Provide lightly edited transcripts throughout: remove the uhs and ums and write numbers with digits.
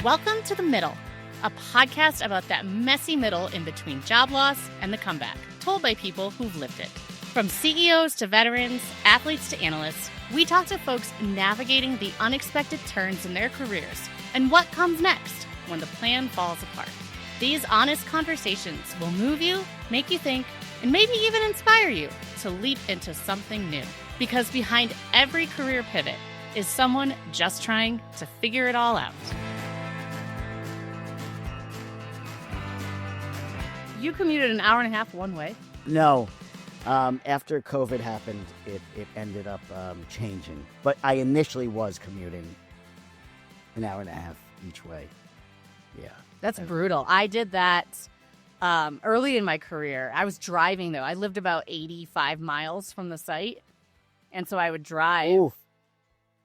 Welcome to The Middle, a podcast about that messy middle in between job loss and the comeback, told by people who've lived it. From CEOs to veterans, athletes to analysts, we talk to folks navigating the unexpected turns in their careers and what comes next when the plan falls apart. These honest conversations will move you, make you think, and maybe even inspire you to leap into something new. Because behind every career pivot is someone just trying to figure it all out. You commuted an hour and a half one way. No. After COVID happened, it ended up changing. But I initially was commuting an hour and a half each way. Yeah. That's brutal. I did that early in my career. I was driving, though. I lived about 85 miles from the site. And so I would drive. Ooh.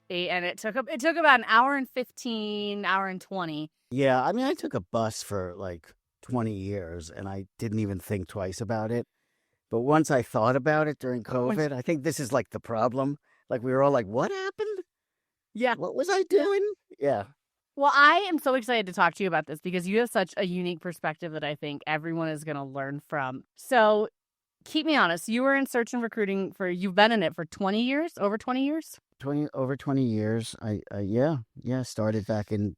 And it took about an hour and 15, hour and 20. Yeah, I mean, I took a bus for like 20 years, and I didn't even think twice about it. But once I thought about it during COVID, I think this is like the problem. Like we were all like, what happened? Yeah. What was I doing? Yeah. Well, I am so excited to talk to you about this because you have such a unique perspective that I think everyone is going to learn from. So keep me honest. You were in search and recruiting you've been in it for 20 years, over 20 years? Over 20 years. I started back in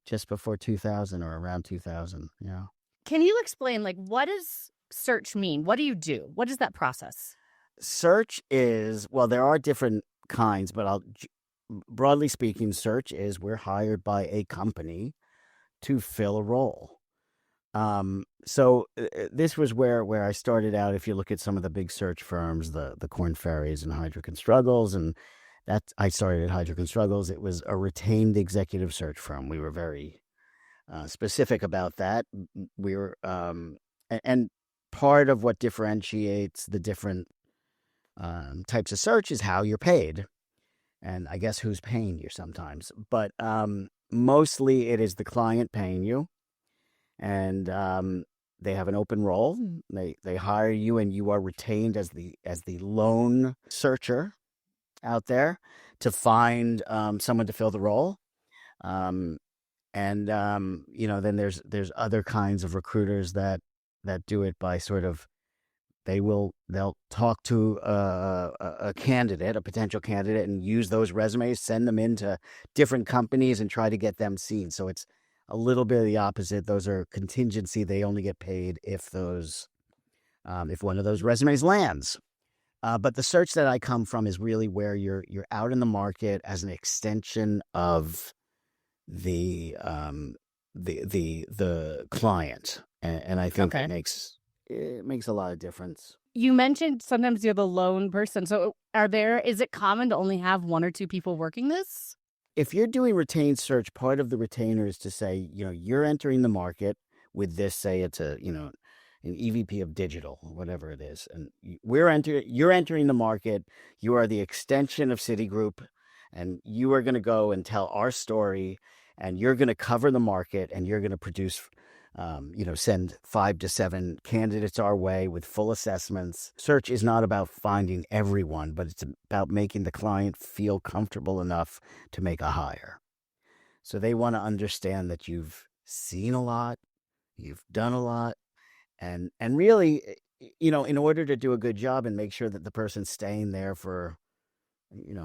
just before 2000 or around 2000. Yeah. Can you explain, what does search mean? What do you do? What is that process? Search is, well, there are different kinds, but broadly speaking, search is we're hired by a company to fill a role. So this was where I started out. If you look at some of the big search firms, the Korn Ferrys and Heidrick and Struggles, and I started at Heidrick and Struggles. It was a retained executive search firm. We were very specific about that. We were, and part of what differentiates the different types of search is how you're paid, and I guess who's paying you sometimes. But mostly it is the client paying you, and they have an open role. They hire you, and you are retained as the lone searcher out there to find someone to fill the role. And then there's other kinds of recruiters that do it by sort of, they'll talk to a candidate, a potential candidate, and use those resumes, send them into different companies and try to get them seen. So it's a little bit of the opposite. Those are contingency. They only get paid if one of those resumes lands. But the search that I come from is really where you're out in the market as an extension of the client, and I think it makes a lot of difference. You mentioned sometimes you're the lone person. So is it common to only have one or two people working this? If you're doing retained search, part of the retainer is to say, you're entering the market with this, say it's an EVP of digital or whatever it is, and you're entering the market. You are the extension of Citigroup, and you are going to go and tell our story, and you're going to cover the market, and you're going to produce, send 5 to 7 candidates our way with full assessments. Search is not about finding everyone, but it's about making the client feel comfortable enough to make a hire. So they want to understand that you've seen a lot, you've done a lot, and really, in order to do a good job and make sure that the person's staying there for,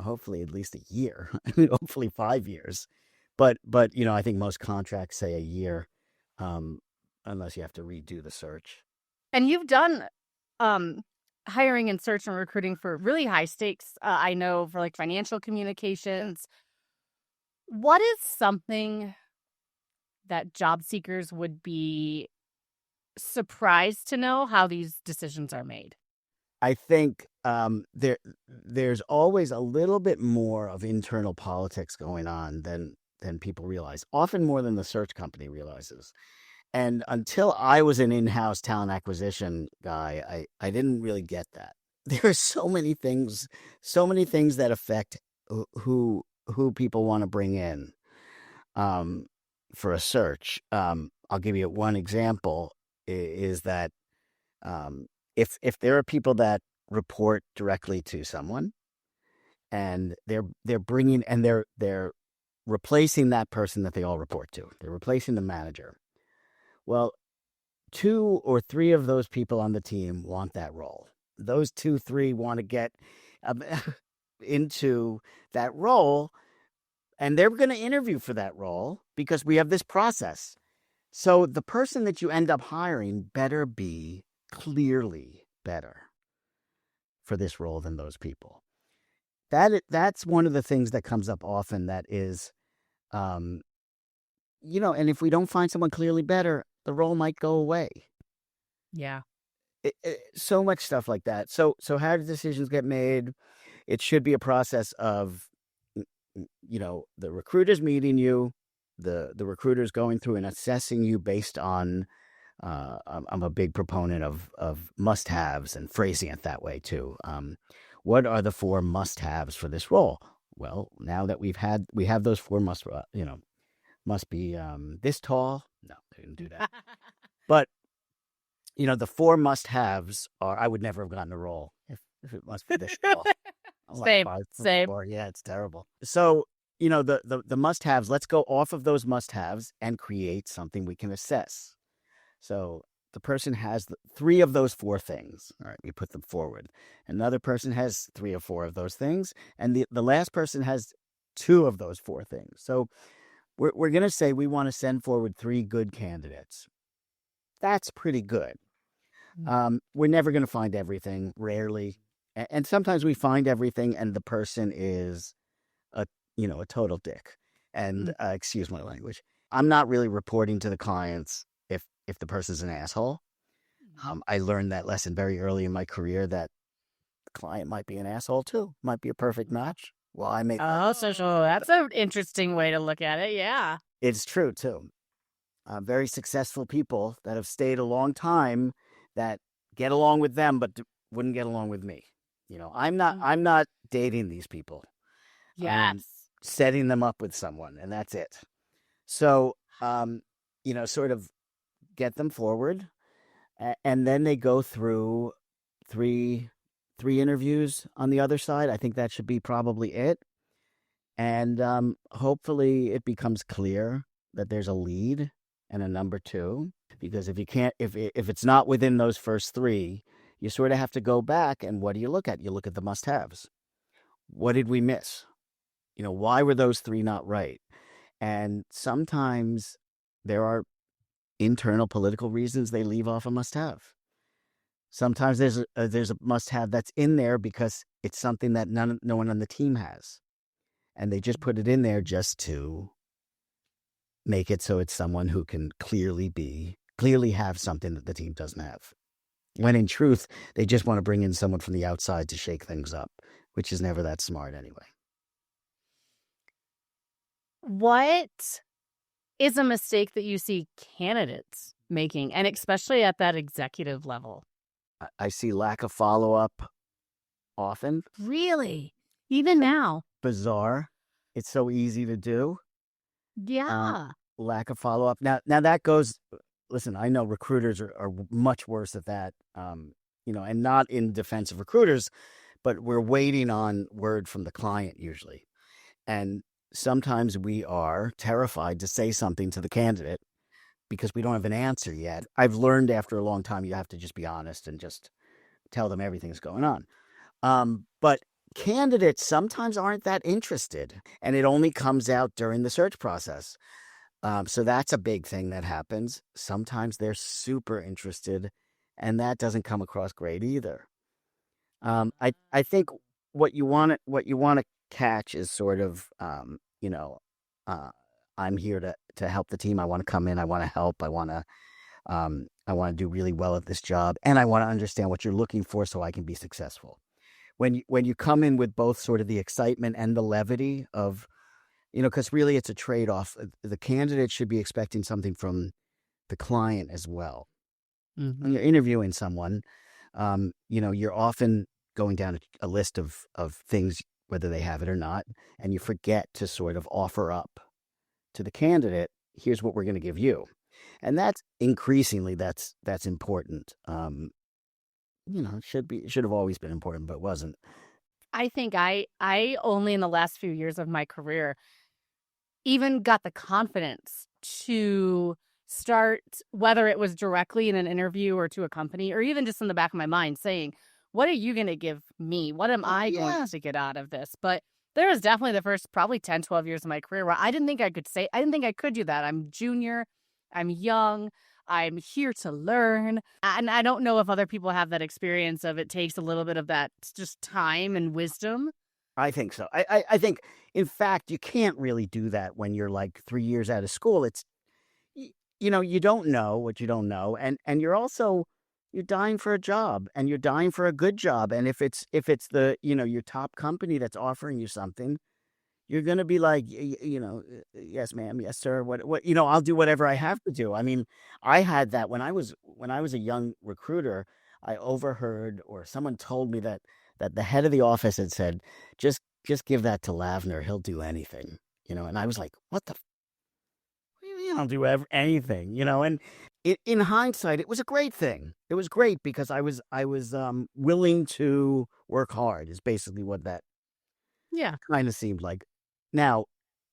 hopefully at least a year, hopefully 5 years. But I think most contracts say a year, unless you have to redo the search. And you've done hiring and search and recruiting for really high stakes. I know for financial communications. What is something that job seekers would be surprised to know how these decisions are made? I think there's always a little bit more of internal politics going on than people realize, often more than the search company realizes. And until I was an in-house talent acquisition guy, I didn't really get that. There are so many things that affect who people want to bring in for a search. I'll give you one example, is that if there are people that report directly to someone, and they're bringing, and they're replacing that person that they all report to. They're replacing the manager. Well, 2 or 3 of those people on the team want that role. Those 2, 3 want to get um, into that role, and they're going to interview for that role because we have this process. So the person that you end up hiring better be clearly better for this role than those people. That's one of the things that comes up often. That is, and if we don't find someone clearly better, the role might go away. Yeah. So much stuff like that. So how do decisions get made? It should be a process of, the recruiters meeting you, the recruiters going through and assessing you based on. I'm a big proponent of must-haves and phrasing it that way too. What are the 4 must-haves for this role? Well, now that we have those 4 must be this tall. No, they didn't do that. But the 4 must-haves are, I would never have gotten a role if it must be this tall. Same. Yeah, it's terrible. So, the must-haves, let's go off of those must-haves and create something we can assess. So the person has 3 of those 4 things. All right, we put them forward. Another person has 3 or 4 of those things, and the last person has 2 of those 4 things. So we're going to say we want to send forward 3 good candidates. That's pretty good. We're never going to find everything, rarely. And sometimes we find everything and the person is a total dick. And excuse my language. I'm not really reporting to the clients if the person's an asshole. I learned that lesson very early in my career, that the client might be an asshole too. Might be a perfect match. Well, I make so that's an interesting way to look at it. Yeah. It's true too. Very successful people that have stayed a long time that get along with them, but wouldn't get along with me. I'm not dating these people. Yes. Setting them up with someone, and that's it. So, sort of get them forward, and then they go through three interviews on the other side. I think that should be probably it. And hopefully it becomes clear that there's a lead and a number 2, because if it's not within those first 3, you sort of have to go back, and what do you look at? You look at the must-haves. What did we miss? Why were those 3 not right? And sometimes there are internal political reasons they leave off a must-have. Sometimes there's a must-have that's in there because it's something that no one on the team has, and they just put it in there just to make it so it's someone who can clearly have something that the team doesn't have. When in truth, they just want to bring in someone from the outside to shake things up, which is never that smart anyway. What is a mistake that you see candidates making, and especially at that executive level? I see lack of follow-up often. Really? Even now? Bizarre. It's so easy to do. Yeah. Lack of follow-up. Now that goes, listen, I know recruiters are much worse at that, and not in defense of recruiters, but we're waiting on word from the client usually. And sometimes we are terrified to say something to the candidate because we don't have an answer yet. I've learned after a long time you have to just be honest and just tell them everything's going on. But candidates sometimes aren't that interested, and it only comes out during the search process. So that's a big thing that happens. Sometimes they're super interested, and that doesn't come across great either. I think what you want to catch is sort of, I'm here to help the team. I want to come in. I want to help. I want to do really well at this job, and I want to understand what you're looking for so I can be successful. When you come in with both sort of the excitement and the levity of, because really it's a trade-off. The candidate should be expecting something from the client as well. Mm-hmm. When you're interviewing someone, you're often going down a list of things, whether they have it or not, and you forget to sort of offer up to the candidate, here's what we're going to give you. And that's increasingly, that's important. It should have always been important, but it wasn't. I think I only in the last few years of my career even got the confidence to start, whether it was directly in an interview or to a company, or even just in the back of my mind saying, what are you going to give me? What am I going to get out of this? But there was definitely the first probably 10, 12 years of my career where I didn't think I could do that. I'm junior, I'm young, I'm here to learn. And I don't know if other people have that experience of it takes a little bit of that just time and wisdom. I think so. I think, in fact, you can't really do that when you're like 3 years out of school. It's, you don't know what you don't know. And you're dying for a job, and you're dying for a good job. And if it's the, your top company that's offering you something, you're going to be like, yes, ma'am. Yes, sir. What, I'll do whatever I have to do. I mean, I had that when I was a young recruiter. I overheard, or someone told me that the head of the office had said, just give that to Lavner. He'll do anything, and I was like, what the, I'll do anything, and in hindsight, it was a great thing. It was great because I was willing to work hard is basically what that Yeah. kind of seemed like. Now,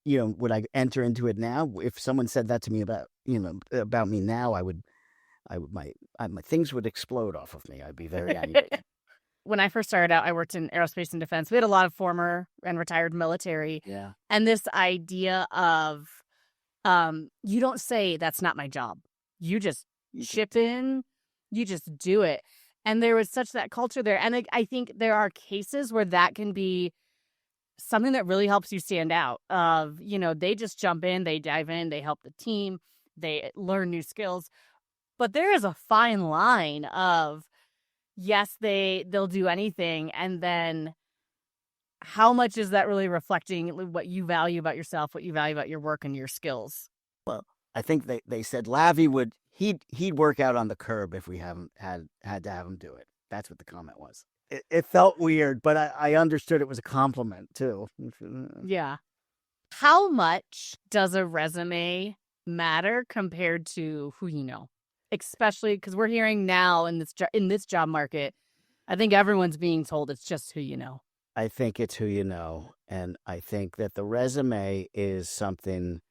would I enter into it now? If someone said that to me about me now, my things would explode off of me. I'd be very angry. When I first started out, I worked in aerospace and defense. We had a lot of former and retired military. Yeah. And this idea of, you don't say that's not my job. You just chip in, you just do it. And there was such that culture there. And I think there are cases where that can be something that really helps you stand out of, they just jump in, they dive in, they help the team, they learn new skills. But there is a fine line of, yes, they'll do anything. And then how much is that really reflecting what you value about yourself, what you value about your work and your skills? Well, I think they said he'd work out on the curb if we haven't had to have him do it. That's what the comment was. It felt weird, but I understood it was a compliment too. Yeah. How much does a resume matter compared to who you know? Especially because we're hearing now in this job market, I think everyone's being told it's just who you know. I think it's who you know, and I think that the resume is something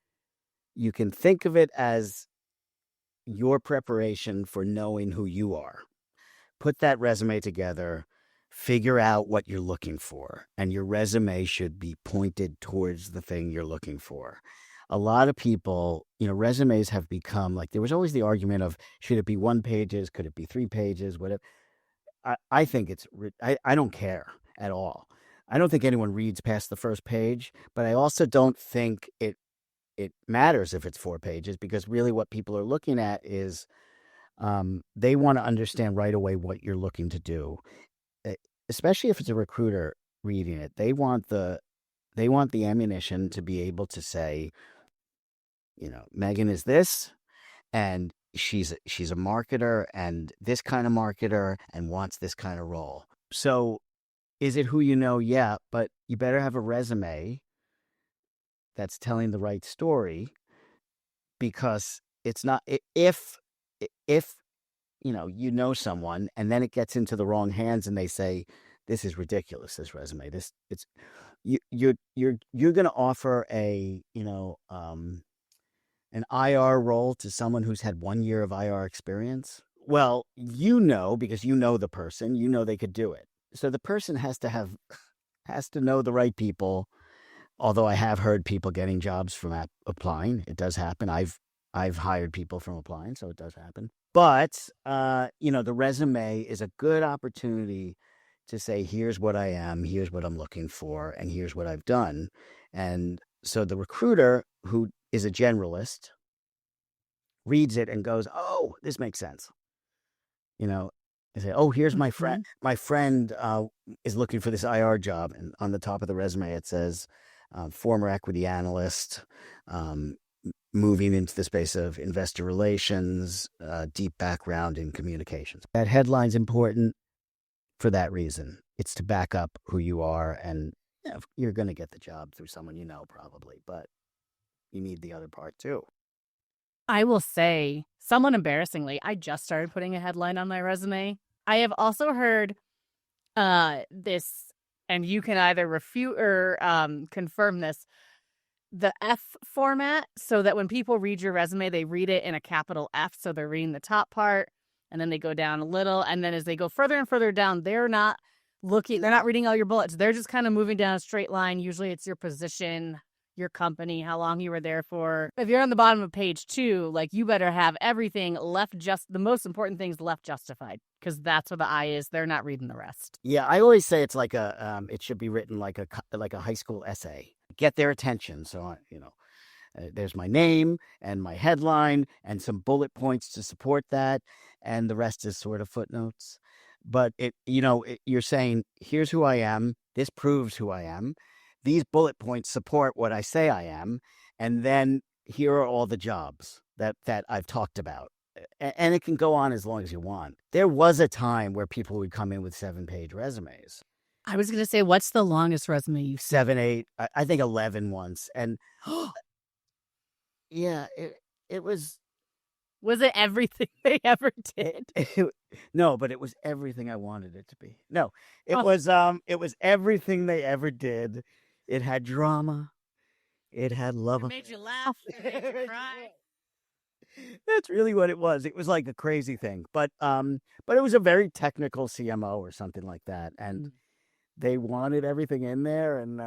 you can think of it as your preparation for knowing who you are. Put that resume together, figure out what you're looking for, and your resume should be pointed towards the thing you're looking for. A lot of people, resumes have become like, there was always the argument of, should it be 1 pages? Could it be 3 pages? Whatever. I think I don't care at all. I don't think anyone reads past the first page, but I also don't think it matters if it's 4 pages, because really what people are looking at is, they want to understand right away what you're looking to do. Especially if it's a recruiter reading it, they want the ammunition to be able to say, Megan is this, and she's a marketer, and this kind of marketer, and wants this kind of role. So is it who you know? Yeah, but you better have a resume that's telling the right story, because it's not, if someone, and then it gets into the wrong hands and they say, this is ridiculous, this resume, you're going to offer an IR role to someone who's had 1 year of IR experience. Well, because you know the person, they could do it. So the person has to know the right people. Although I have heard people getting jobs from applying. It does happen. I've hired people from applying, so it does happen. But, the resume is a good opportunity to say, here's what I am, here's what I'm looking for, and here's what I've done. And so the recruiter, who is a generalist, reads it and goes, oh, this makes sense. They say, oh, here's my friend. My friend is looking for this IR job. And on the top of the resume, it says, former equity analyst, moving into the space of investor relations, deep background in communications. That headline's important for that reason. It's to back up who you are, and you're going to get the job through someone you know probably, but you need the other part too. I will say, somewhat embarrassingly, I just started putting a headline on my resume. I have also heard this, and you can either refute or confirm this, the F format so that when people read your resume, they read it in a capital F. So they're reading the top part and then they go down a little. And then as they go further and further down, they're not reading all your bullets. They're just kind of moving down a straight line. Usually it's your position, your company, how long you were there for. If you're on the bottom of page 2, like you better have everything the most important things left justified, because that's where the I is. They're not reading the rest. Yeah, I always say it's like it should be written like a high school essay. Get their attention. So, there's my name and my headline and some bullet points to support that. And the rest is sort of footnotes. But you're saying, here's who I am. This proves who I am. These bullet points support what I say I am. And then here are all the jobs that I've talked about. And it can go on as long as you want. There was a time where people would come in with 7-page resumes. I was going to say, what's the longest resume you've seen? 7, 8, I think 11 once. And yeah, it was. Was it everything they ever did? No, but it was everything I wanted it to be. No, it was everything they ever did. It had drama. It had love. It made you laugh. It made you cry. That's really what it was. It was like a crazy thing, but it was a very technical CMO or something like that, and they wanted everything in there, and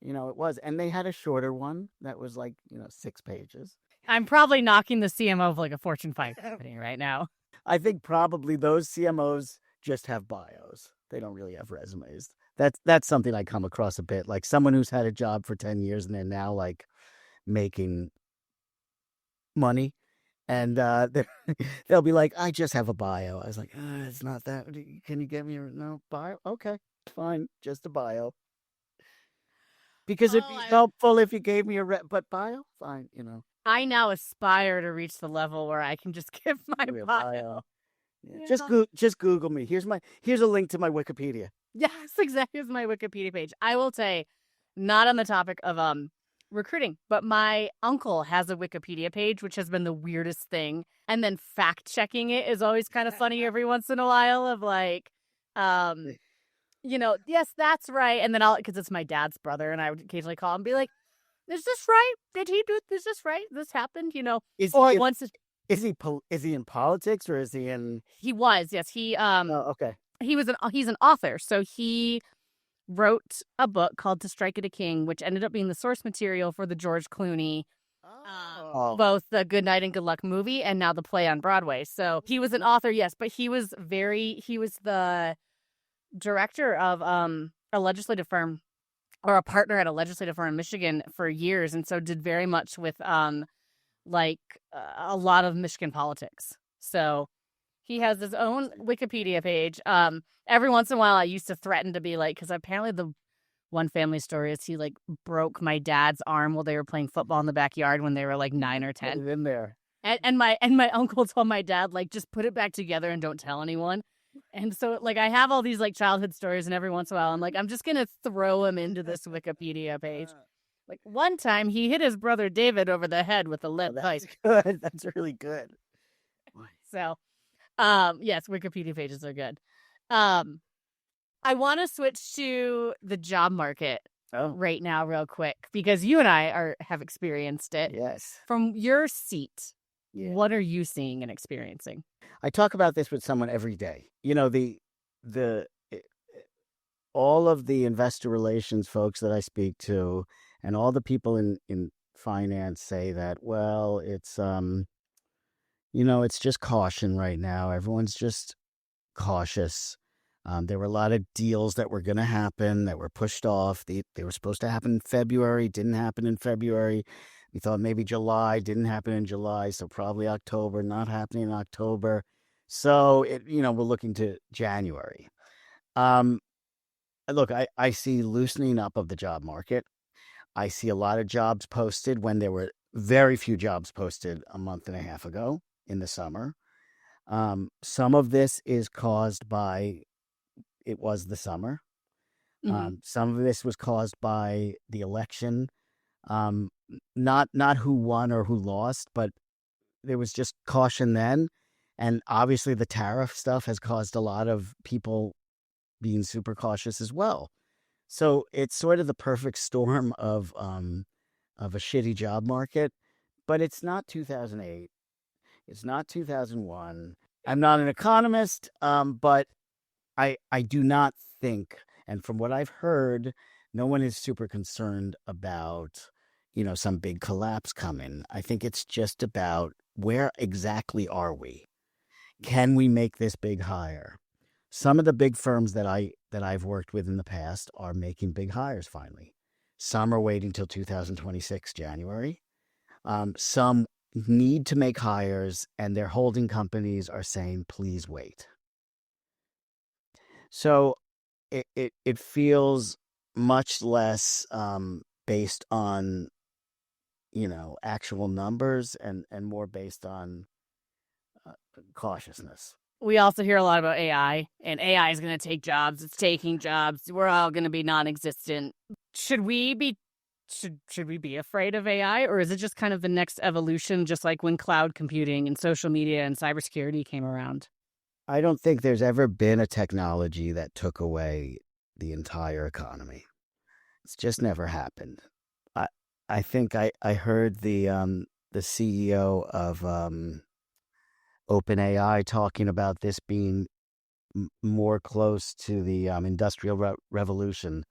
it was. And they had a shorter one that was like 6 pages. I'm probably knocking the CMO of like a Fortune 5 company right now. I think probably those CMOs just have bios. They don't really have resumes. That's something I come across a bit. Like someone who's had a job for 10 years and they're now like making money. And they'll be like, I just have a bio. I was like, it's not that. Can you get me no bio? Okay, fine. Just a bio. Because it'd be helpful if you gave me but bio? Fine, I now aspire to reach the level where I can just give my bio. Yeah. Just Google me. Here's a link to my Wikipedia. Yes, exactly. Here's my Wikipedia page. I will say, not on the topic of recruiting, but my uncle has a Wikipedia page, which has been the weirdest thing. And then fact checking it is always kind of funny every once in a while of like, yes, that's right. And then because it's my dad's brother, and I would occasionally call and be like, is this right? Did he do this? Is this right? This happened, Is he in politics or is he in? He was, yes. He's an author. So he wrote a book called To Strike at a King, which ended up being the source material for the George Clooney, both the Good Night and Good Luck movie and now the play on Broadway. So he was an author, yes, but he was the director of a legislative firm, or a partner at a legislative firm in Michigan for years, and so did very much with a lot of Michigan politics. So he has his own Wikipedia page. Every once in a while, I used to threaten to be like, because apparently the one family story is he like broke my dad's arm while they were playing football in the backyard when they were like 9 or 10. Get it in there. And my uncle told my dad, like, just put it back together and don't tell anyone. And so, like, I have all these, like, childhood stories, and every once in a while, I'm like, I'm just going to throw him into this Wikipedia page. Like, one time, he hit his brother David over the head with a lead pipe. Good. That's really good. So, yes, Wikipedia pages are good. I want to switch to the job market right now real quick, because you and I have experienced it. Yes. From your seat, what are you seeing and experiencing? I talk about this with someone every day. All of the investor relations folks that I speak to and all the people in finance say that, well, it's, it's just caution right now. Everyone's just cautious. There were a lot of deals that were going to happen that were pushed off. They were supposed to happen in February, didn't happen in February. We thought maybe July, didn't happen in July, so probably October, not happening in October. So, we're looking to January. Look, I see loosening up of the job market. I see a lot of jobs posted when there were very few jobs posted a month and a half ago in the summer. Some of this is caused by, it was the summer. Mm-hmm. Some of this was caused by the election. Not who won or who lost, but there was just caution then. And obviously the tariff stuff has caused a lot of people being super cautious as well. So it's sort of the perfect storm of of a shitty job market, but it's not 2008. It's not 2001. I'm not an economist, but I do not think, and from what I've heard, no one is super concerned about, some big collapse coming. I think it's just about where exactly are we? Can we make this big hire? Some of the big firms that I've worked with in the past are making big hires finally. Some are waiting till 2026 January. Some need to make hires, and their holding companies are saying, please wait. So it feels much less based on, actual numbers and more based on cautiousness. We also hear a lot about AI, and AI is going to take jobs. It's taking jobs. We're all going to be non-existent. Should we be afraid of AI, or is it just kind of the next evolution, just like when cloud computing and social media and cybersecurity came around? I don't think there's ever been a technology that took away the entire economy. It's just never happened. I think I heard the CEO of OpenAI talking about this being more close to the industrial revolution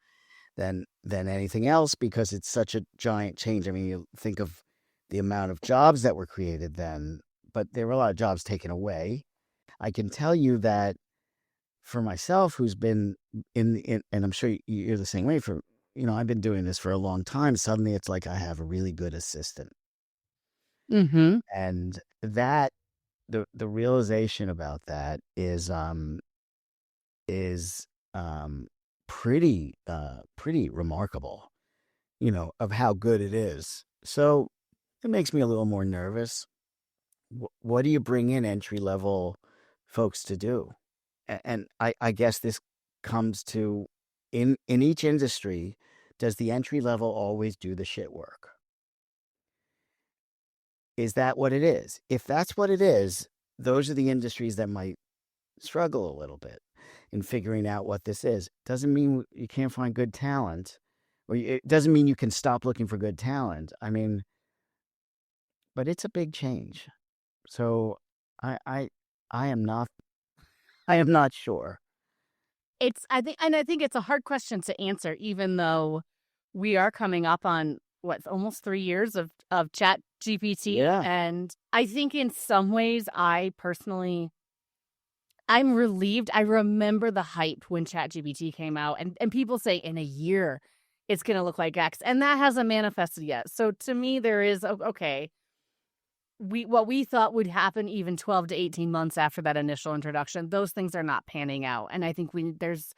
than anything else, because it's such a giant change. I mean, you think of the amount of jobs that were created then, but there were a lot of jobs taken away. I can tell you that for myself, who's been in and I'm sure you're the same way, I've been doing this for a long time. Suddenly it's like I have a really good assistant. Mm-hmm. And that the realization about that is pretty remarkable, of how good it is. So it makes me a little more nervous. What do you bring in entry level folks to do? And I guess this comes to, in each industry, does the entry level always do the shit work? Is that what it is? If that's what it is, those are the industries that might struggle a little bit in figuring out what this is. Doesn't mean you can't find good talent, or it doesn't mean you can stop looking for good talent. I mean, but it's a big change. So I am not sure. I think it's a hard question to answer, even though we are coming up on almost 3 years of Chat GPT. Yeah. And I think in some ways, I'm relieved. I remember the hype when Chat GPT came out, and people say in a year it's going to look like X, and that hasn't manifested yet. So to me, there is, okay, what we thought would happen even 12 to 18 months after that initial introduction, those things are not panning out. And I think there's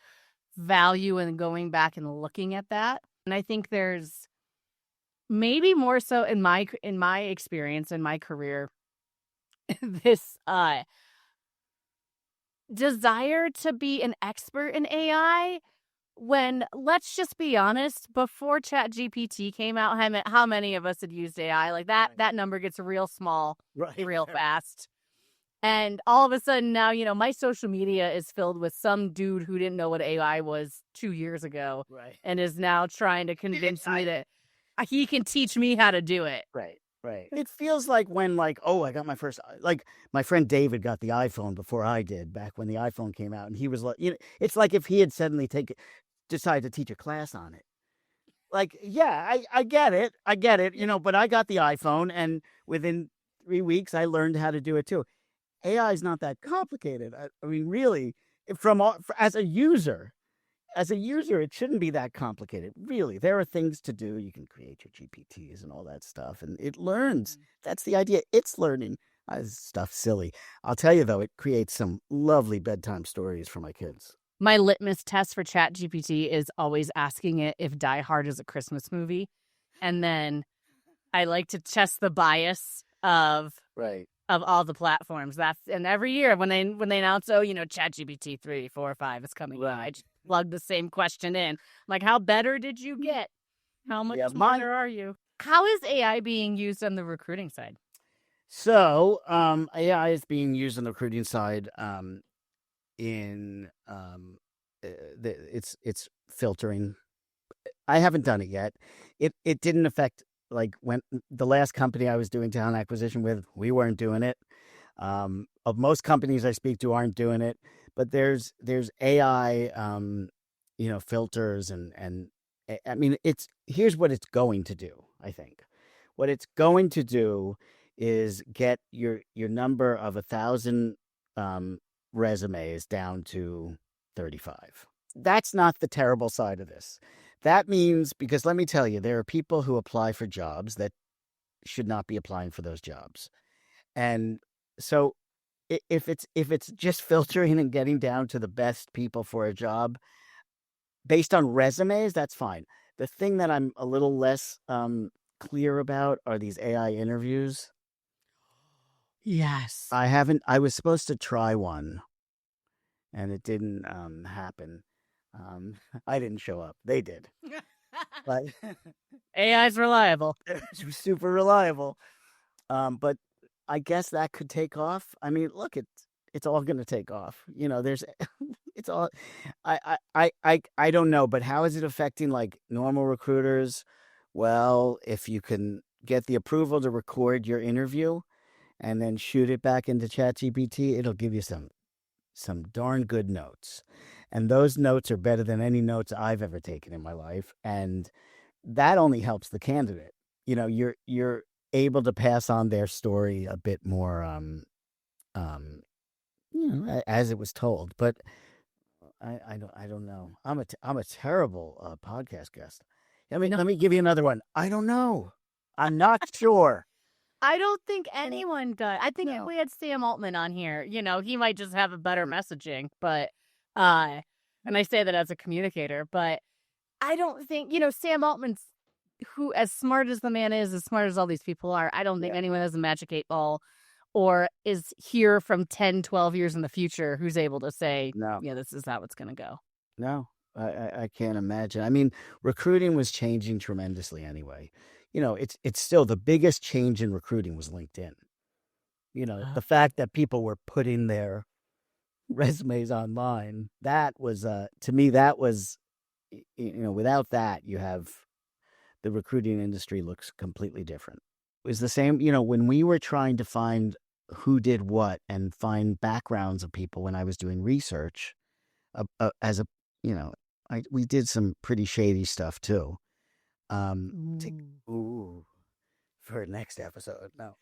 value in going back and looking at that. And I think there's maybe more so in my experience, in my career, this desire to be an expert in AI, when, let's just be honest, before ChatGPT came out, how many of us had used AI? Like that number gets real small, Right. real fast. And all of a sudden now, my social media is filled with some dude who didn't know what AI was 2 years ago, Right. and is now trying to convince me that he can teach me how to do it. Right. It feels like when, I got my first, my friend David got the iPhone before I did, back when the iPhone came out, and he was like, it's like if he had suddenly decided to teach a class on it. Like, yeah, I get it, but I got the iPhone, and within 3 weeks I learned how to do it too. AI is not that complicated. I mean, really, as a user, it shouldn't be that complicated. Really, there are things to do. You can create your GPTs and all that stuff, and it learns. That's the idea. It's learning. Stuff silly. I'll tell you, though, it creates some lovely bedtime stories for my kids. My litmus test for ChatGPT is always asking it if Die Hard is a Christmas movie. And then I like to test the bias of all the platforms. And every year when they announce, ChatGPT 3, 4, 5 is coming out, I just plug the same question in. Like, how better did you get? How much smarter are you? How is AI being used on the recruiting side? So AI is being used on the recruiting side in it's filtering. I haven't done it yet. It didn't affect like when the last company I was doing talent acquisition with, we weren't doing it. Of most companies I speak to aren't doing it, but there's AI, filters and I mean, here's what it's going to do. I think what it's going to do is get your number of 1,000 resumes down to 35. That's not the terrible side of this. That means, because let me tell you, there are people who apply for jobs that should not be applying for those jobs. And so if it's just filtering and getting down to the best people for a job based on resumes, that's fine. The thing that I'm a little less clear about are these AI interviews. Yes. I was supposed to try one and it didn't happen. I didn't show up. They did. But AI's reliable. it was super reliable. But I guess that could take off. I mean, look, it's all going to take off. There's it's all I don't know, but how is it affecting like normal recruiters? Well, if you can get the approval to record your interview and then shoot it back into ChatGPT, it'll give you some darn good notes. And those notes are better than any notes I've ever taken in my life. And that only helps the candidate. You're able to pass on their story a bit more as it was told. But I don't know. I'm a terrible podcast guest. Let me give you another one. I don't know. I'm not sure. I don't think anyone does. I think if we had Sam Altman on here, he might just have a better messaging. But, and I say that as a communicator, but I don't think, Sam Altman's, who, as smart as the man is, as smart as all these people are, I don't think anyone has a magic 8 ball or is here from 10, 12 years in the future who's able to say, No. yeah, this is how it's going to go. No, I can't imagine. I mean, recruiting was changing tremendously anyway. It's still the biggest change in recruiting was LinkedIn. The fact that people were putting their resumes online, that was, to me, that was, without that, you have the recruiting industry looks completely different. It was the same, when we were trying to find who did what and find backgrounds of people when I was doing research, we did some pretty shady stuff too. For next episode, no.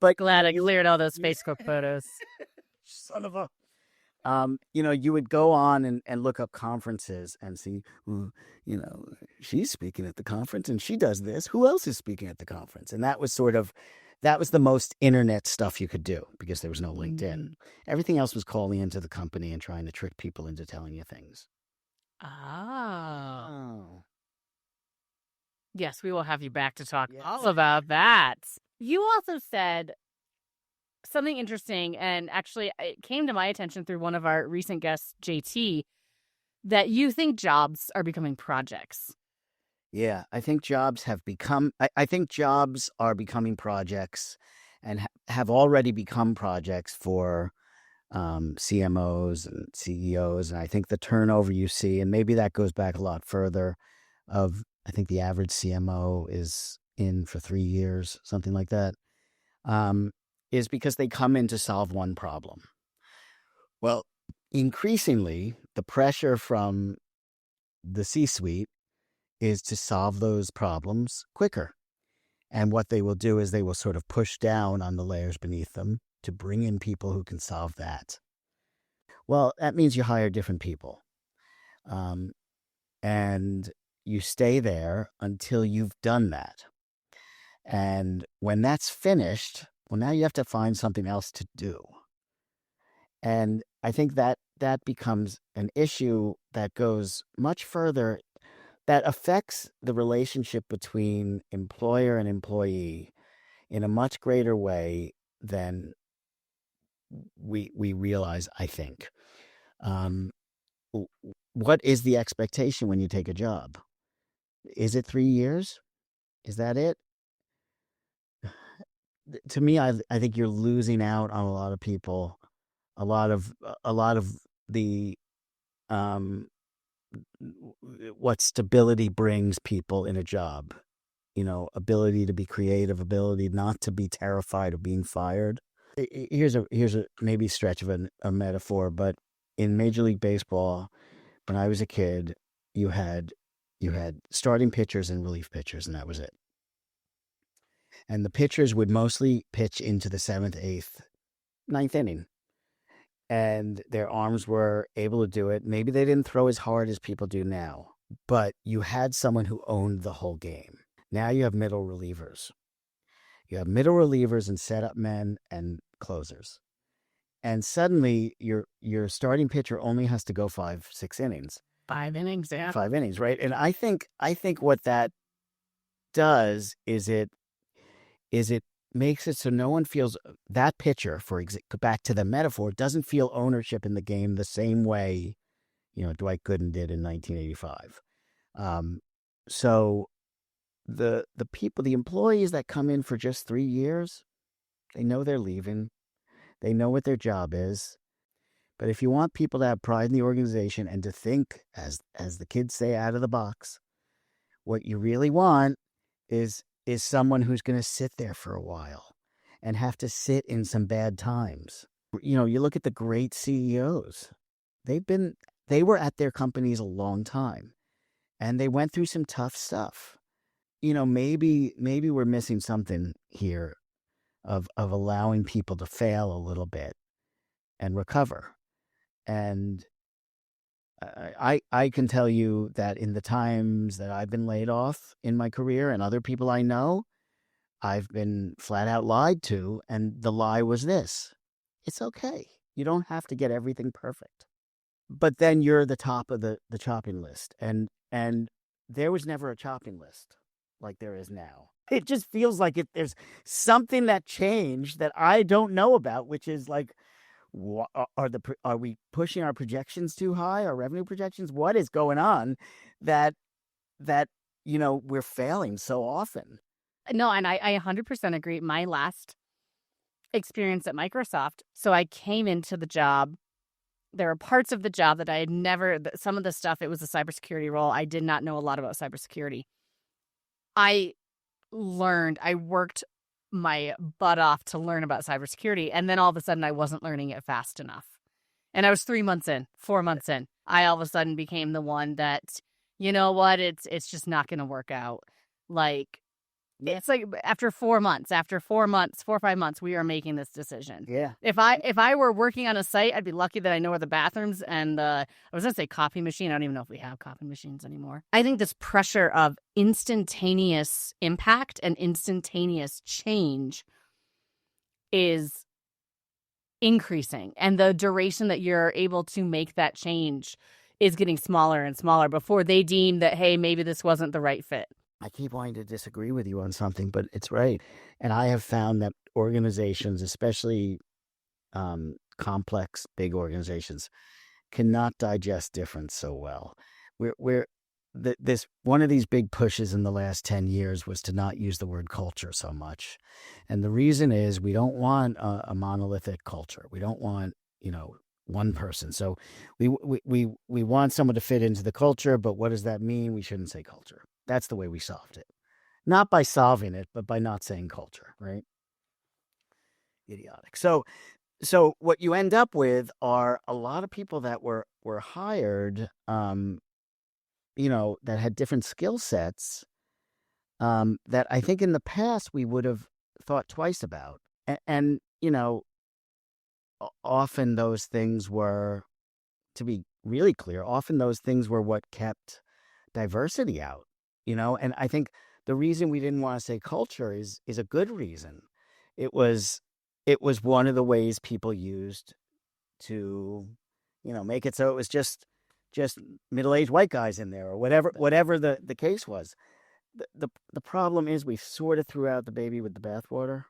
But glad I cleared all those Facebook photos. Son of a. You would go on and look up conferences and see, she's speaking at the conference and she does this. Who else is speaking at the conference? And that was the most internet stuff you could do because there was no LinkedIn. Everything else was calling into the company and trying to trick people into telling you things. Oh. Yes, we will have you back to talk all about that. You also said something interesting, and actually it came to my attention through one of our recent guests, JT, that you think jobs are becoming projects. Yeah, I think jobs have become, I think jobs are becoming projects and have already become projects for CMOs and CEOs. And I think the turnover you see, and maybe that goes back a lot further, I think the average CMO is in for 3 years, something like that, is because they come in to solve one problem. Well, increasingly, the pressure from the C-suite is to solve those problems quicker. And what they will do is they will sort of push down on the layers beneath them to bring in people who can solve that. Well, that means you hire different people. And you stay there until you've done that. And when that's finished, well, now you have to find something else to do. And I think that becomes an issue that goes much further, that affects the relationship between employer and employee in a much greater way than we realize, I think. What is the expectation when you take a job? Is it 3 years? Is that it? To me, I think you're losing out on a lot of people, a lot of the what stability brings people in a job. ability to be creative, ability not to be terrified of being fired. Here's a maybe stretch of a metaphor, but in Major League Baseball, when I was a kid, you had starting pitchers and relief pitchers, and that was it. And the pitchers would mostly pitch into the seventh, eighth, ninth inning, and their arms were able to do it. Maybe they didn't throw as hard as people do now, but you had someone who owned the whole game. Now you have middle relievers. You have middle relievers and setup men and closers. And suddenly your starting pitcher only has to go 5-6 innings. 5 innings, yeah. 5 innings, right? And I think what that does is it makes it so no one feels that pitcher, back to the metaphor, doesn't feel ownership in the game the same way, Dwight Gooden did in 1985. So the people, the employees that come in for just 3 years, they know they're leaving. They know what their job is. But if you want people to have pride in the organization and to think, as the kids say, out of the box, what you really want is someone who's going to sit there for a while and have to sit in some bad times. You look at the great CEOs. They were at their companies a long time, and they went through some tough stuff. Maybe we're missing something here of allowing people to fail a little bit and recover. And I can tell you that in the times that I've been laid off in my career and other people I know, I've been flat out lied to. And the lie was this: it's okay. You don't have to get everything perfect. But then you're the top of the chopping list. And there was never a chopping list like there is now. It just feels like there's something that changed that I don't know about, which is like, are we pushing our projections too high, our revenue projections? What is going on that we're failing so often? No, and I 100% agree. My last experience at Microsoft, so I came into the job. There were parts of the job that I had never, some of the stuff, it was a cybersecurity role. I did not know a lot about cybersecurity. I worked my butt off to learn about cybersecurity, and then all of a sudden I wasn't learning it fast enough. And I was 3 months in, 4 months in. I all of a sudden became the one that, you know what, it's just not going to work out. Like, it's like after 4 months, 4 or 5 months, we are making this decision. Yeah. If I were working on a site, I'd be lucky that I know where the bathrooms and I was going to say coffee machine. I don't even know if we have coffee machines anymore. I think this pressure of instantaneous impact and instantaneous change is increasing. And the duration that you're able to make that change is getting smaller and smaller before they deem that, hey, maybe this wasn't the right fit. I keep wanting to disagree with you on something, but it's right. And I have found that organizations, especially complex, big organizations, cannot digest difference so well. This one of these big pushes in the last 10 years was to not use the word culture so much. And the reason is we don't want a monolithic culture. We don't want, one person. So we want someone to fit into the culture, but what does that mean? We shouldn't say culture. That's the way we solved it. Not by solving it, but by not saying culture, right? Idiotic. So what you end up with are a lot of people that were hired, that had different skill sets, that I think in the past we would have thought twice about. And often those things were, to be really clear, often those things were what kept diversity out. And I think the reason we didn't want to say culture is a good reason. It was one of the ways people used to, make it so it was just middle-aged white guys in there or whatever the case was. The problem is we sort of threw out the baby with the bathwater.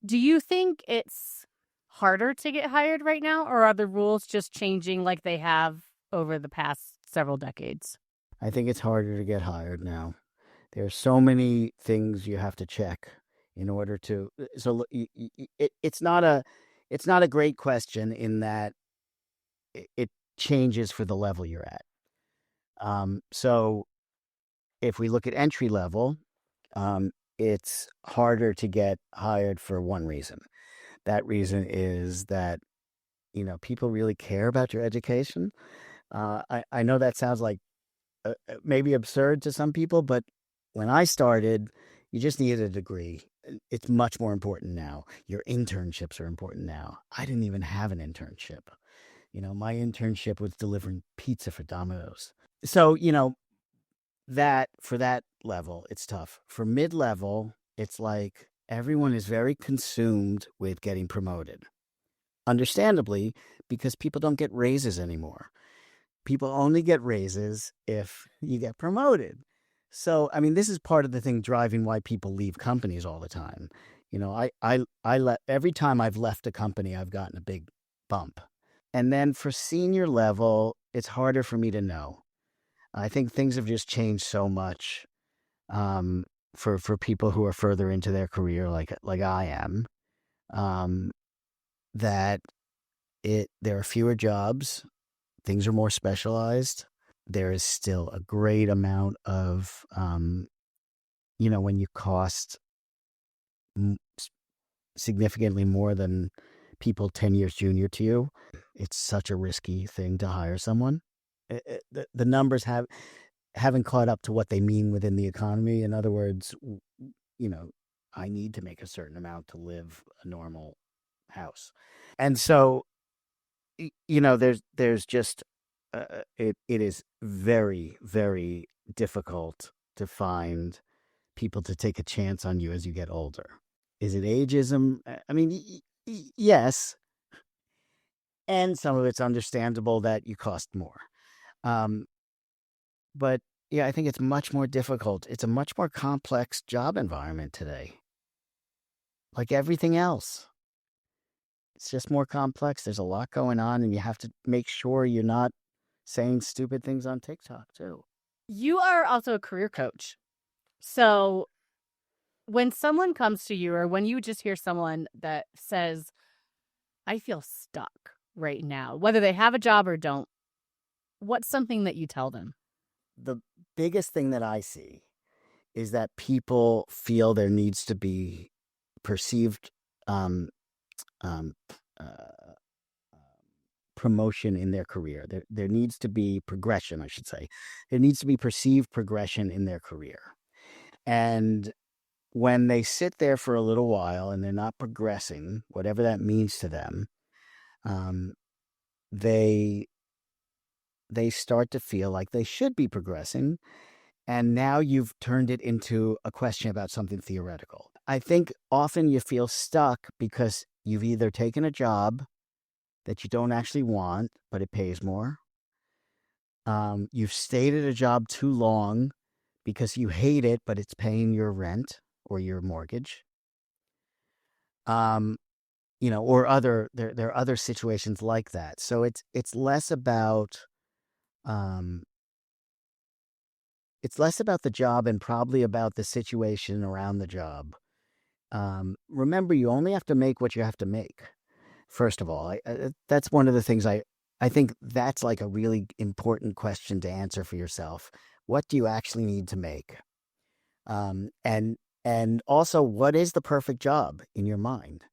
Do you think it's harder to get hired right now, or are the rules just changing like they have over the past several decades? I think it's harder to get hired now. There's so many things you have to check in order to. So it's not a great question in that it changes for the level you're at. So if we look at entry level, it's harder to get hired for one reason. That reason is that, people really care about your education. I know that sounds like maybe absurd to some people, but when I started, you just needed a degree. It's much more important now. Your internships are important now. I didn't even have an internship. My internship was delivering pizza for Domino's. So, that for that level, it's tough. For mid-level, it's like everyone is very consumed with getting promoted. Understandably, because people don't get raises anymore. People only get raises if you get promoted. So, I mean, this is part of the thing driving why people leave companies all the time. Every time I've left a company, I've gotten a big bump. And then for senior level, it's harder for me to know. I think things have just changed so much for people who are further into their career, like I am, that there are fewer jobs, things are more specialized. There is still a great amount of, when you cost significantly more than people 10 years junior to you, it's such a risky thing to hire someone. The numbers haven't caught up to what they mean within the economy. In other words, I need to make a certain amount to live a normal house. And so, there's just, it is very, very difficult to find people to take a chance on you as you get older. Is it ageism? I mean, yes. And some of it's understandable that you cost more. But yeah, I think it's much more difficult. It's a much more complex job environment today. Like everything else. It's just more complex. There's a lot going on, and you have to make sure you're not saying stupid things on TikTok, too. You are also a career coach. So when someone comes to you, or when you just hear someone that says, I feel stuck right now, whether they have a job or don't, what's something that you tell them? The biggest thing that I see is that people feel there needs to be perceived promotion in their career. There needs to be progression, I should say. There needs to be perceived progression in their career. And when they sit there for a little while and they're not progressing, whatever that means to them, they start to feel like they should be progressing. And now you've turned it into a question about something theoretical. I think often you feel stuck because you've either taken a job that you don't actually want, but it pays more. You've stayed at a job too long because you hate it, but it's paying your rent or your mortgage. Or there are other situations like that. So it's less about the job and probably about the situation around the job. Remember, you only have to make what you have to make. First of all, that's one of the things I think that's like a really important question to answer for yourself. What do you actually need to make? And also, what is the perfect job in your mind?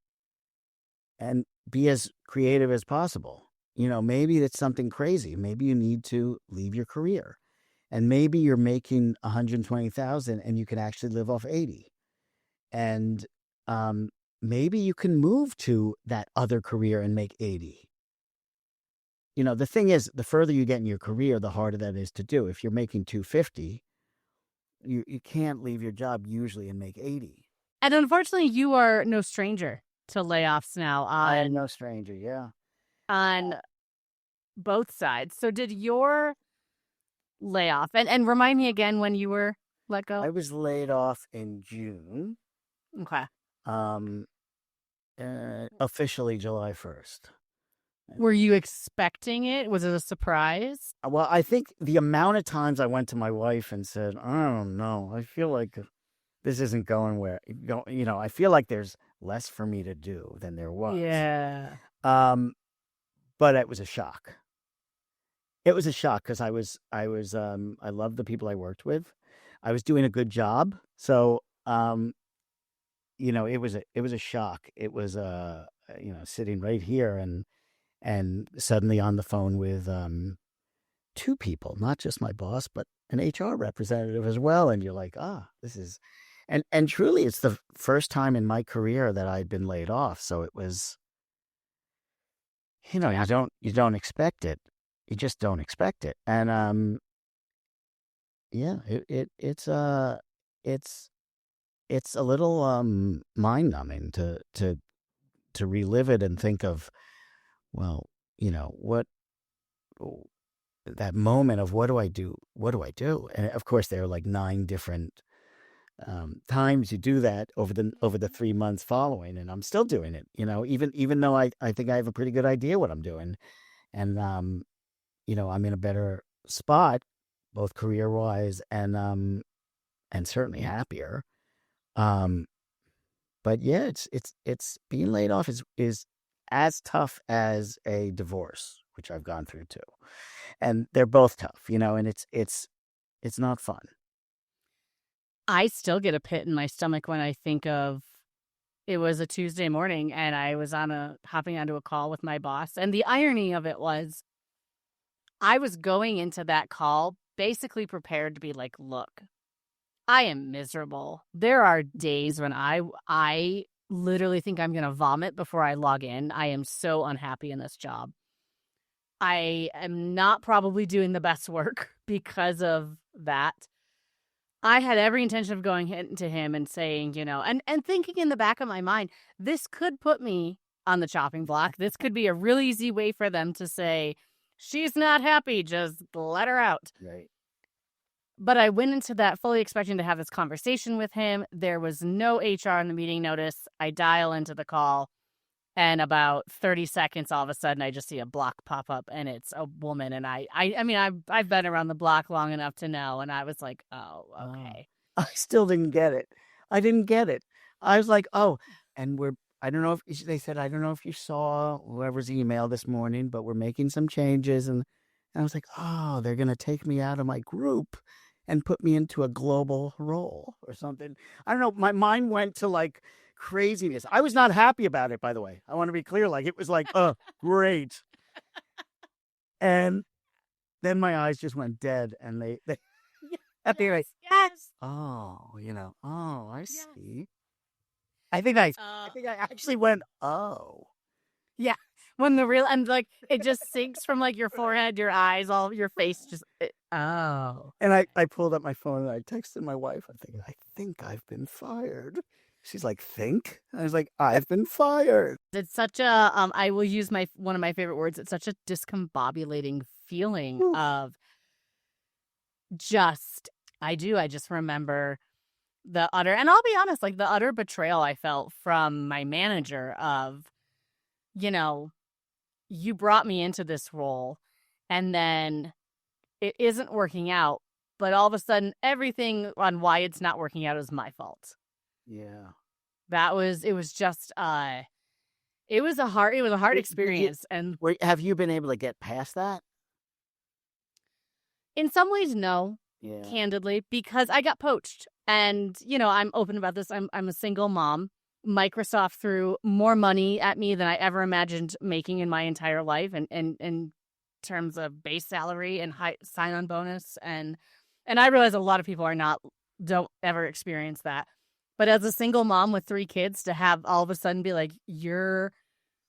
And be as creative as possible. Maybe it's something crazy. Maybe you need to leave your career. And maybe you're making $120,000 and you can actually live off 80. And maybe you can move to that other career and make 80. The thing is, the further you get in your career, the harder that is to do. If you're making 250, you can't leave your job usually and make 80. And unfortunately, you are no stranger to layoffs now. I am no stranger, yeah. On both sides. So did your layoff, and remind me again when you were let go? I was laid off in June. Okay. Officially July 1st. Were you expecting it? Was it a surprise? Well, I think the amount of times I went to my wife and said, I don't know, I feel like this isn't going where, I feel like there's less for me to do than there was. Yeah. But it was a shock. It was a shock because I loved the people I worked with. I was doing a good job. So um, it was a shock. It was sitting right here and suddenly on the phone with two people, not just my boss, but an HR representative as well. And you're like, this is, and truly, it's the first time in my career that I'd been laid off. So it was, you don't expect it. You just don't expect it. And yeah, it's it's a little mind numbing to relive it and think of, well, what that moment of what do I do? What do I do? And of course, there are like 9 different times you do that over the 3 months following, and I'm still doing it. Even though I think I have a pretty good idea what I'm doing, and I'm in a better spot, both career wise and certainly happier. But yeah, it's being laid off is as tough as a divorce, which I've gone through too, and they're both tough, and it's not fun. I still get a pit in my stomach when I think of it was a Tuesday morning and I was hopping onto a call with my boss. And the irony of it was I was going into that call basically prepared to be like, look, I am miserable. There are days when I literally think I'm going to vomit before I log in. I am so unhappy in this job. I am not probably doing the best work because of that. I had every intention of going into him and saying, and thinking in the back of my mind, this could put me on the chopping block. This could be a really easy way for them to say, she's not happy, just let her out. Right. But I went into that fully expecting to have this conversation with him. There was no HR in the meeting notice. I dial into the call, and about 30 seconds, all of a sudden, I just see a block pop up, and it's a woman. And I've been around the block long enough to know, and I was like, oh, okay. I still didn't get it. I didn't get it. I was like, oh, and I don't know if they said, I don't know if you saw whoever's email this morning, but we're making some changes. And I was like, oh, they're going to take me out of my group and put me into a global role or something. I don't know. My mind went to like craziness. I was not happy about it, by the way. I want to be clear. Like, it was like, oh, great. And then my eyes just went dead, and they at the right. Yes. Oh, I see. Yes. I think I actually went, oh. Yeah. When and like it just sinks from like your forehead, your eyes, all your face just oh. And I pulled up my phone and I texted my wife. I think I've been fired. She's like, think? And I was like, I've been fired. It's such a I will use one of my favorite words. It's such a discombobulating feeling of I just remember the utter, and I'll be honest, like the utter betrayal I felt from my manager of, you brought me into this role and then it isn't working out, but all of a sudden everything on why it's not working out is my fault. Yeah. It was a hard experience. And have you been able to get past that? In some ways, no. Yeah. Candidly, because I got poached. And, I'm open about this. I'm a single mom. Microsoft threw more money at me than I ever imagined making in my entire life, and in terms of base salary and high sign-on bonus. And I realize a lot of people don't ever experience that. But as a single mom with 3 kids, to have all of a sudden be like, you're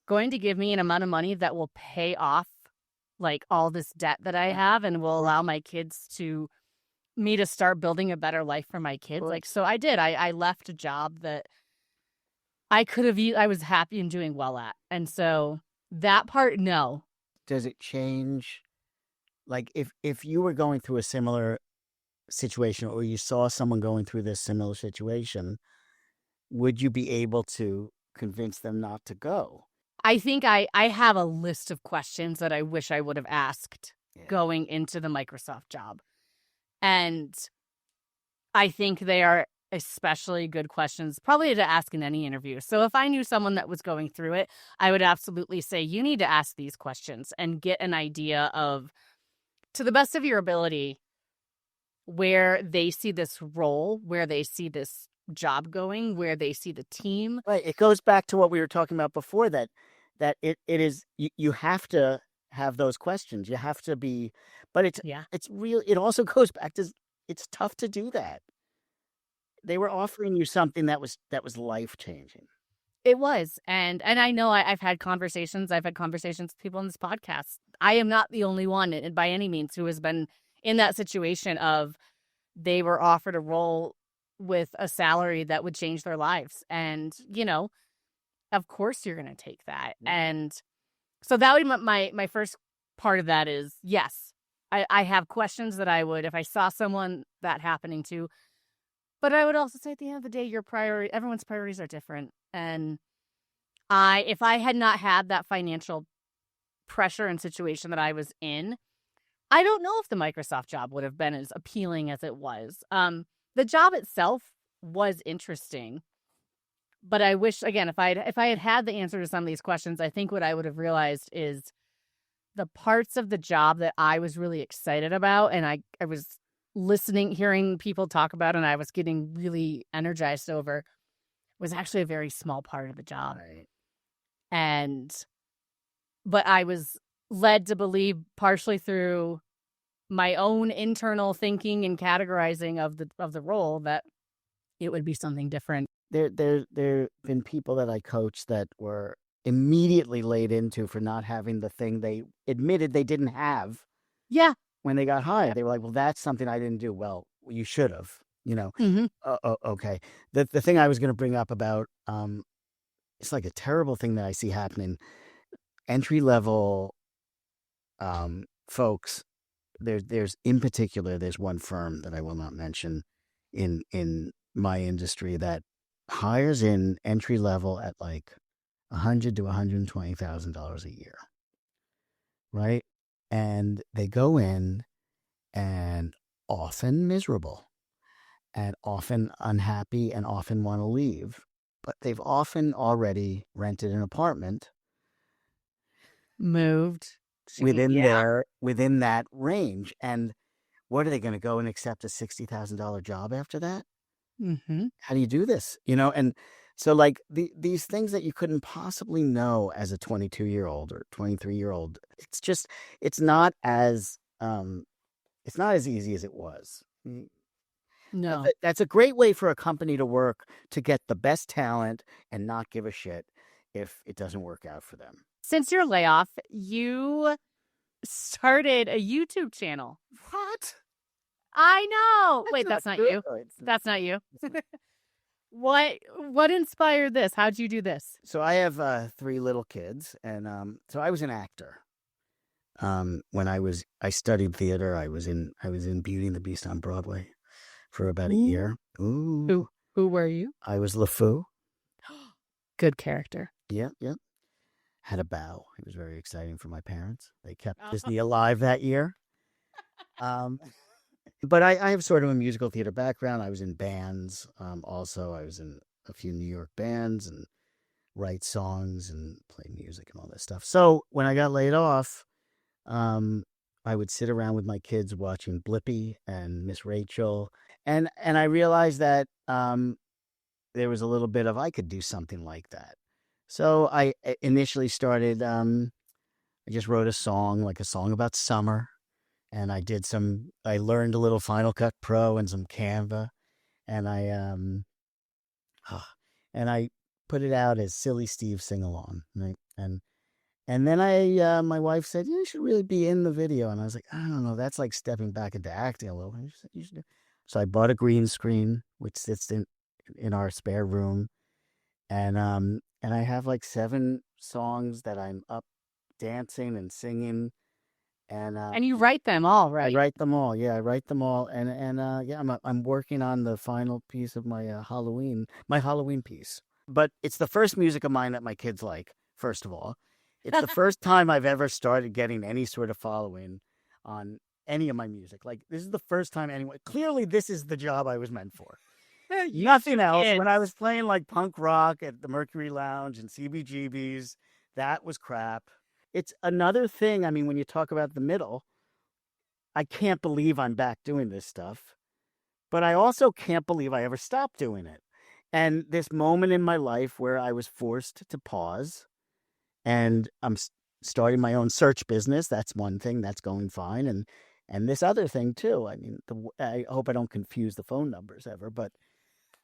going to give me an amount of money that will pay off like all this debt that I have and will allow my kids to start building a better life for my kids. Like, so I did. I left a job that I was happy and doing well at. And so that part, no. Does it change? Like if you were going through a similar situation, or you saw someone going through this similar situation, would you be able to convince them not to go? I think I have a list of questions that I wish I would have asked going into the Microsoft job. And I think they are especially good questions probably to ask in any interview. So if I knew someone that was going through it, I would absolutely say, you need to ask these questions and get an idea of, to the best of your ability, where they see this role, where they see this job going, where they see the team. Right. It goes back to what we were talking about before, that it is, you have to have those questions. You have to be, but it's real. It also goes back to, it's tough to do that. They were offering you something that was life changing. It was. And I know I've had conversations. I've had conversations with people on this podcast. I am not the only one, and by any means, who has been in that situation of they were offered a role with a salary that would change their lives. And, of course you're going to take that. Yeah. And so that would be my first part of that is, yes, I have questions that I would, if I saw someone that happening to. But I would also say at the end of the day, everyone's priorities are different. And if I had not had that financial pressure and situation that I was in, I don't know if the Microsoft job would have been as appealing as it was. The job itself was interesting, but I wish, again, if I had had the answer to some of these questions, I think what I would have realized is the parts of the job that I was really excited about, and I was listening, hearing people talk about, and I was getting really energized over, was actually a very small part of the job. Right. But I was led to believe, partially through my own internal thinking and categorizing of the role, that it would be something different. There have been people that I coached that were immediately laid into for not having the thing they admitted they didn't have. Yeah. When they got hired, they were like, well, that's something I didn't do. Well, you should have, Mm-hmm. Okay. The thing I was going to bring up about, it's like a terrible thing that I see happening. Entry-level folks, there's in particular, there's one firm that I will not mention in my industry that hires in entry-level at like $100,000 to $120,000 a year, right? And they go in and often miserable and often unhappy and often want to leave, but they've often already rented an apartment, Moved within that range. And what are they going to go and accept a $60,000 job after that? Mm-hmm. How do you do this? And so like these things that you couldn't possibly know as a 22-year-old or 23-year-old, it's not as easy as it was. No. That's a great way for a company to work, to get the best talent and not give a shit if it doesn't work out for them. Since your layoff, you started a YouTube channel. What? I know. Wait, that's not you. That's not you. What inspired this? How'd you do this? So I have 3 little kids, and so I was an actor. When I studied theater, I was in Beauty and the Beast on Broadway for about a year. Ooh. Who were you? I was LeFou. Good character. Yeah. Had a bow. It was very exciting for my parents. They kept Disney alive that year. But I have sort of a musical theater background. I was in bands. Also, I was in a few New York bands and write songs and play music and all this stuff. So when I got laid off, I would sit around with my kids watching Blippi and Miss Rachel. And I realized that there was a little bit of, I could do something like that. So I initially started, I just wrote a song about summer. And I learned a little Final Cut Pro and some Canva. And I put it out as Silly Steve Sing Along. Right? And then my wife said, you should really be in the video. And I was like, I don't know, that's like stepping back into acting a little. You should. So I bought a green screen, which sits in our spare room. And I have like 7 songs that I'm up dancing and singing. And you write them all, right? I write them all. Yeah, I write them all. And I'm working on the final piece of my Halloween piece. But it's the first music of mine that my kids like, first of all. It's the first time I've ever started getting any sort of following on any of my music. Like, this is the first time anyone... Clearly, this is the job I was meant for. Nothing else. When I was playing, like, punk rock at the Mercury Lounge and CBGB's, that was crap. It's another thing, I mean, when you talk about the middle, I can't believe I'm back doing this stuff. But I also can't believe I ever stopped doing it. And this moment in my life where I was forced to pause, and I'm starting my own search business. That's one thing that's going fine, and this other thing too. I mean, I hope I don't confuse the phone numbers ever, but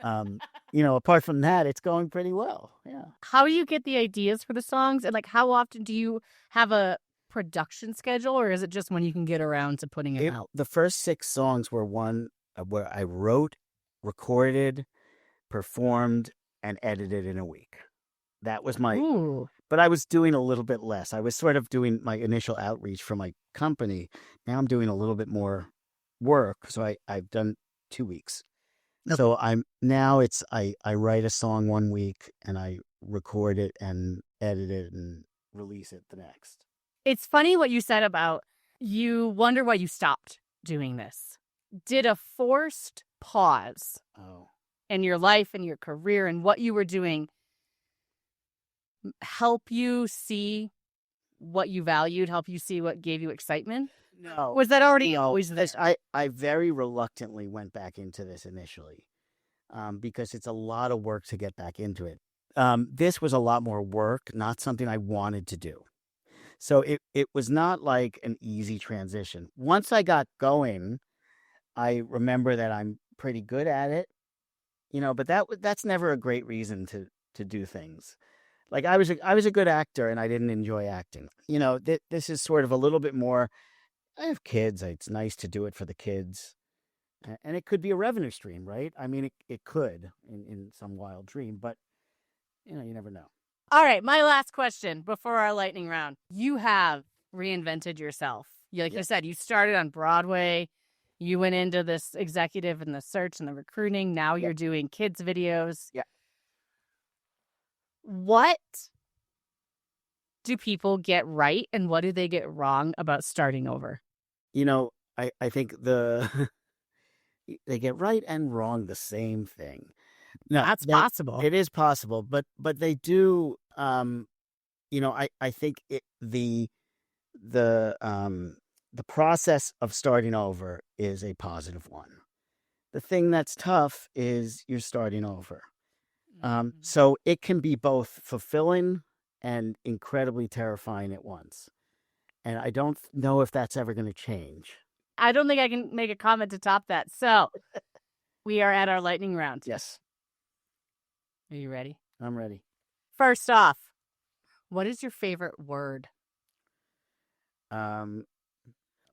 apart from that, it's going pretty well. Yeah. How do you get the ideas for the songs, and like how often do you have a production schedule, or is it just when you can get around to putting it out? The first 6 songs were one where I wrote, recorded, performed, and edited in a week. That was my. Ooh. But I was doing a little bit less. I was sort of doing my initial outreach for my company. Now I'm doing a little bit more work. So I've done 2 weeks. Okay. So I write a song 1 week and I record it and edit it and release it the next. It's funny what you said about you wonder why you stopped doing this. Did a forced pause in your life and your career and what you were doing help you see what you valued, help you see what gave you excitement? No. Was that already always there? I very reluctantly went back into this initially because it's a lot of work to get back into it. This was a lot more work, not something I wanted to do. So it was not like an easy transition. Once I got going, I remember that I'm pretty good at it, but that's never a great reason to do things. Like I was a good actor and I didn't enjoy acting. This is sort of a little bit more. I have kids. It's nice to do it for the kids, and it could be a revenue stream, right? I mean, it could in some wild dream, but you never know. All right, my last question before our lightning round. You have reinvented yourself. Like you said, you started on Broadway. You went into this executive and the search and the recruiting. Now you're doing kids videos. Yeah. What do people get right and what do they get wrong about starting over? I think they get right and wrong the same thing. No, that's possible. It is possible, but they do. I think the process of starting over is a positive one. The thing that's tough is you're starting over. So it can be both fulfilling and incredibly terrifying at once. And I don't know if that's ever going to change. I don't think I can make a comment to top that. So we are at our lightning round. Yes. Are you ready? I'm ready. First off, what is your favorite word? And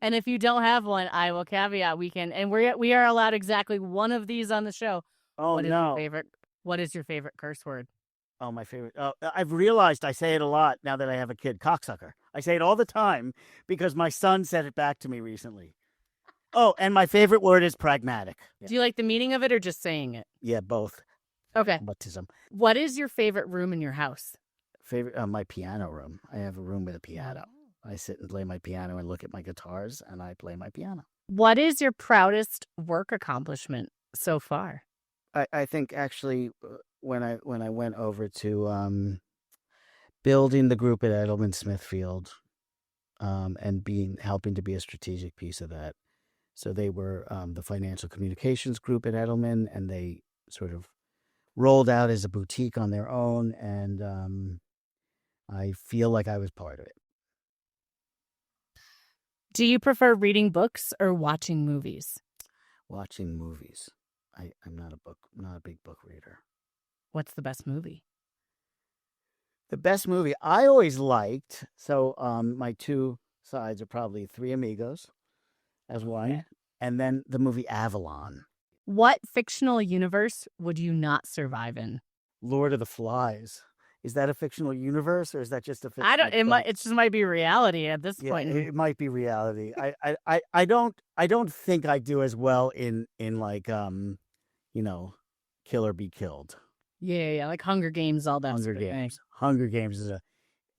if you don't have one, I will caveat. We are allowed exactly one of these on the show. Oh, What is your favorite curse word? Oh, my favorite. I've realized I say it a lot now that I have a kid. Cocksucker. I say it all the time because my son said it back to me recently. Oh, and my favorite word is pragmatic. Do you like the meaning of it or just saying it? Yeah, both. Okay. Baptism. What is your favorite room in your house? My piano room. I have a room with a piano. I sit and play my piano and look at my guitars, and I play my piano. What is your proudest work accomplishment so far? I think actually when I went over to building the group at Edelman Smithfield and helping to be a strategic piece of that. So they were the financial communications group at Edelman, and they sort of rolled out as a boutique on their own, and I feel like I was part of it. Do you prefer reading books or watching movies? Watching movies. I'm not a big book reader. What's the best movie? The best movie I always liked. So my two sides are probably Three Amigos as one, and then the movie Avalon. What fictional universe would you not survive in? Lord of the Flies. Is that a fictional universe, or is that just a fictional? It just might be reality at this point. It might be reality. I don't think I do as well in like Kill or Be Killed. Yeah, like Hunger Games, all that. Hunger Games. Hunger Games is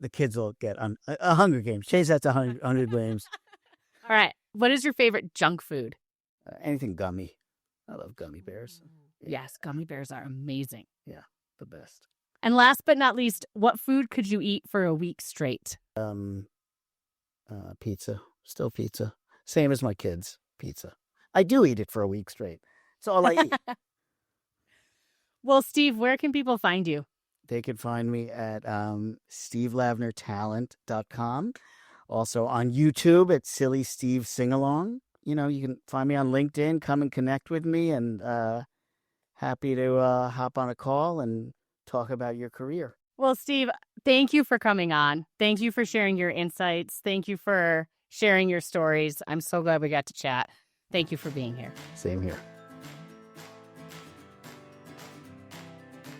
the kids will get Hunger Games. Chase that to Hunger Games. All right. What is your favorite junk food? Anything gummy. I love gummy bears. Yeah. Yes, gummy bears are amazing. Yeah, the best. And last but not least, what food could you eat for a week straight? Pizza. Still pizza. Same as my kids. Pizza. I do eat it for a week straight. It's all I eat. Well, Steve, where can people find you? They could find me at stevelavnertalent.com. Also on YouTube at Silly Steve Singalong. You can find me on LinkedIn. Come and connect with me, and happy to hop on a call and talk about your career. Well, Steve, thank you for coming on. Thank you for sharing your insights. Thank you for sharing your stories. I'm so glad we got to chat. Thank you for being here. Same here.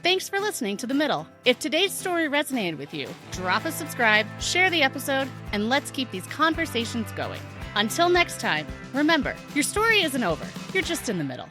Thanks for listening to The Middle. If today's story resonated with you, drop a subscribe, share the episode, and let's keep these conversations going. Until next time, remember, your story isn't over. You're just in the middle.